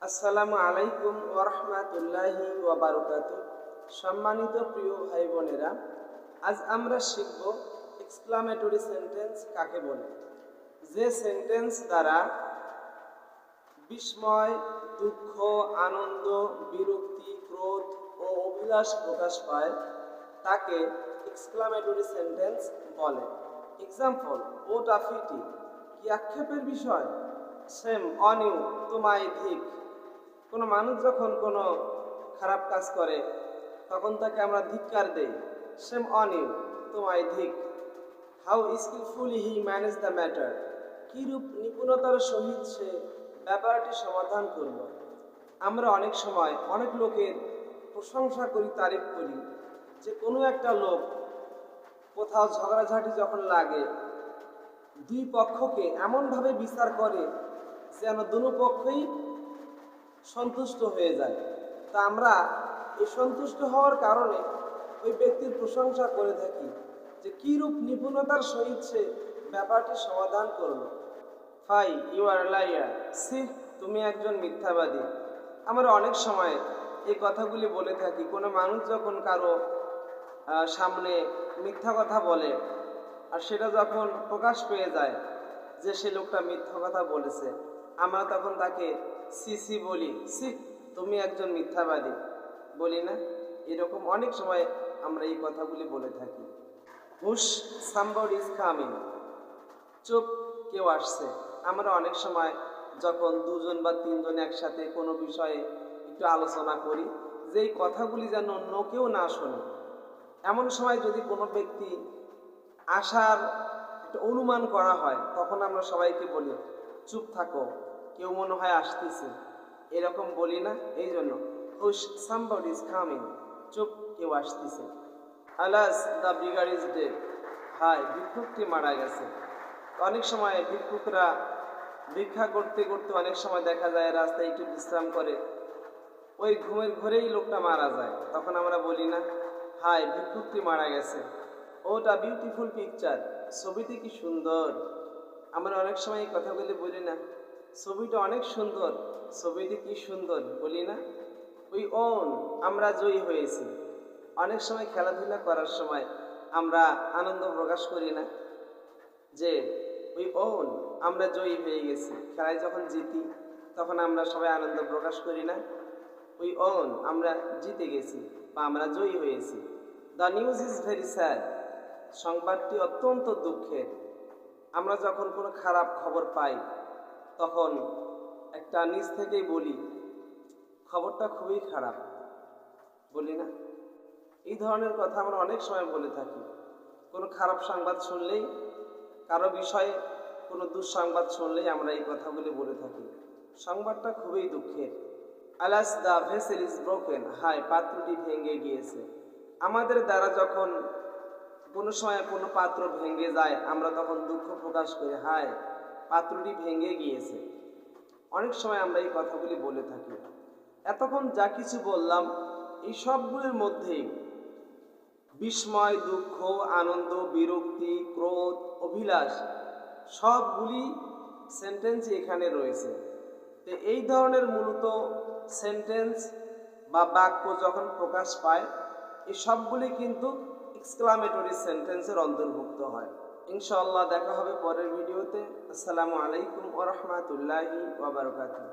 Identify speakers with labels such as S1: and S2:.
S1: আসসালামু আলাইকুম ওয়া রাহমাতুল্লাহি ওয়া বারাকাতুহু। সম্মানিত প্রিয় ভাই বোনেরা, আজ আমরা শিখব এক্সক্লামেটরি সেন্টেন্স কাকে বলে। যে সেন্টেন্স দ্বারা বিস্ময়, দুঃখ, আনন্দ, বিরক্তি, ক্রোধ ও অভিলাষ প্রকাশ পায় তাকে এক্সক্লামেটরি সেন্টেন্স বলে। এক্সাম্পল: ওট আ পিটি, কি আক্ষেপের বিষয়। সেম অন ইউ, তোমায় ধিক। কোনো মানুষ যখন কোনো খারাপ কাজ করে তখন তাকে আমরা ধিক্কার দেই। সেম অন ইউ, তোমায় ধিক। How skilfully he manage the matter, কিরূপ নিপুণতার সহিত সে ব্যাপারটি সমাধান করল। আমরা অনেক সময় অনেক লোকের প্রশংসা করি, তারিফ করি, যে কোনো একটা লোক কোথাও ঝগড়াঝাটি যখন লাগে দুই পক্ষকে এমনভাবে বিচার করে যেন দুনো পক্ষই সন্তুষ্ট হয়ে যায়। তা আমরা এই সন্তুষ্ট হওয়ার কারণে ওই ব্যক্তির প্রশংসা করে থাকি যে কিরূপ নিপুণতার সহিত সে ব্যাপারটি সমাধান করলো। ফাই ইউ আর লাইয়ার, সি তুমি একজন মিথ্যাবাদী। আমরা অনেক সময় এই কথাগুলি বলে থাকি। কোনো মানুষ যখন কারো সামনে মিথ্যা কথা বলে আর সেটা যখন প্রকাশ পেয়ে যায় যে সে লোকটা মিথ্যা কথা বলেছে, আমরা তখন তাকে সি সি বলি, সি তুমি একজন মিথ্যাবাদী বলি না। এরকম অনেক সময় আমরা এই কথাগুলি বলে থাকি। হুশ, সামবডি ইজ কামিং, চুপ, কেউ আসছে। আমরা অনেক সময় যখন দুজন বা তিনজন একসাথে কোনো বিষয়ে একটু আলোচনা করি যে এই কথাগুলি যেন অন্য কেউ না শোনে, এমন সময় যদি কোনো ব্যক্তি আসার একটা অনুমান করা হয় তখন আমরা সবাইকে বলি চুপ থাকো, কেউ মনে হয় আসতেছে, এরকম বলি না। এই জন্য হুশ, সামবডি ইজ কামিং, চুপ, কেউ আসতেছে। আলাস, দ্য বিগার ইজ ডেড, হায় ভিক্ষুকটি মারা গেছে। অনেক সময় ভিক্ষুকরা ভিক্ষা করতে করতে অনেক সময় দেখা যায় রাস্তায় একটু বিশ্রাম করে, ওই ঘুমের ঘরেই লোকটা মারা যায়। তখন আমরা বলি না হায় ভিক্ষুকটি মারা গেছে, ওটা বিউটিফুল পিকচার, ছবিটি কি সুন্দর। আমরা অনেক সময় এই কথাগুলি বলি না, ছবিটা অনেক সুন্দর, ছবিটি কি সুন্দর বলি না। উই ওন, আমরা জয়ী হয়েছি। অনেক সময় খেলাধুলা করার সময় আমরা আনন্দ প্রকাশ করি না যে উই ওন, আমরা জয়ী হয়ে গেছি। খেলায় যখন জিতি তখন আমরা সবাই আনন্দ প্রকাশ করি না। উই ওন, আমরা জিতে গেছি বা আমরা জয়ী হয়েছি। The news is very sad, সংবাদটি অত্যন্ত দুঃখের। আমরা যখন কোনো খারাপ খবর পাই তখন একটা নিজ থেকেই বলি খবরটা খুবই খারাপ বলি না। এই ধরনের কথা আমরা অনেক সময় বলে থাকি। কোনো খারাপ সংবাদ শুনলেই, কারো বিষয়ে কোনো দুঃসংবাদ শুনলেই আমরা এই কথাগুলি বলে থাকি সংবাদটা খুবই দুঃখের। আলাস, দ্য ভেসেল ইজ ব্রোকেন, হায় পাত্রটি ভেঙে গিয়েছে। আমাদের দ্বারা যখন কোনো সময় কোনো পাত্র ভেঙে যায় আমরা তখন দুঃখ প্রকাশ করি, হায় পাত্রটি ভেঙে গিয়েছে। অনেক সময় আমরা এই কথাগুলি বলে থাকি। এতক্ষণ যা কিছু বললাম এই সবগুলির মধ্যেই বিস্ময়, দুঃখ, আনন্দ, বিরক্তি, ক্রোধ, অভিলাষ সবগুলি সেন্টেন্সই এখানে রয়েছে। তো এই ধরনের মূলত সেন্টেন্স বা বাক্য যখন প্রকাশ পায় এই সবগুলি কিন্তু এক্সক্লামেটরি সেন্টেন্সের অন্তর্ভুক্ত হয়। ইনশাআল্লাহ দেখা হবে পরের ভিডিওতে। আসসালামু আলাইকুম ওয়া রাহমাতুল্লাহি ওয়া বারাকাতুহু।